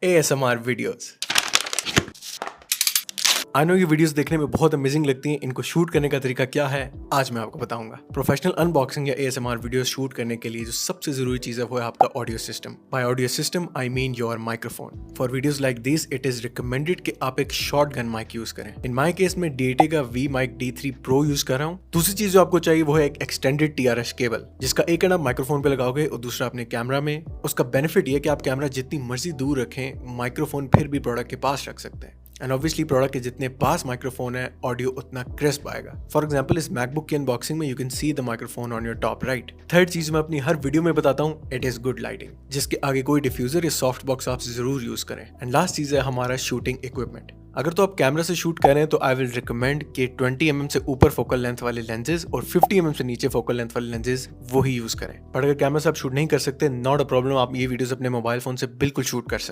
ASMR videos. I know ये videos देखने में बहुत अमेजिंग लगती हैं, इनको शूट करने का तरीका क्या है आज मैं आपको बताऊंगा। प्रोफेशनल अनबॉक्सिंग या ASMR वीडियोस शूट करने के लिए जो सबसे जरूरी चीज है वो है आपका audio system. By audio system I mean your microphone. For videos like this it is recommended कि आप एक शॉटगन माइक यूज करें। इन माय केस में DAT का V Mic D3 Pro use कर रहा हूँ। दूसरी चीज जो आपको चाहिए वो है एक एक्सटेंडेड TRS केबल, जिसका एक एंड आप माइक्रोफोन पे लगाओगे और दूसरा अपने कैमरा में। उसका बेनिफिट ये कि आप कैमरा जितनी मर्जी दूर रखें, माइक्रोफोन फिर भी प्रोडक्ट के पास रख सकते हैं। एंड ऑब्वियसली प्रोडक्ट के जितने पास माइक्रोफोन है ऑडियो उतना क्रिस्प आएगा। फॉर एग्जांपल इस मैकबुक की अनबॉक्सिंग में you can see the microphone on your top right. Third चीज मैं अपनी हर वीडियो में बताता हूँ, इट इज गुड लाइटिंग, जिसके आगे कोई डिफ्यूजर या सॉफ्ट बॉक्स आप जरूर यूज करें। एंड लास्ट चीज है हमारा शूटिंग इक्विपमेंट। अगर तो आप कैमरा से शूट कर रहे हैं तो आई विल रिकमेंड कि 20 mm से ऊपर फोकल लेंथ वाले लेंसेज और 50 mm से नीचे फोकल लेंथ वाले लेंसेज वो ही यूज करें। पर अगर कैमरा से आप शूट नहीं कर सकते, नॉट अ प्रॉब्लम, आप ये वीडियोस अपने मोबाइल फोन से बिल्कुल शूट कर सकते हैं।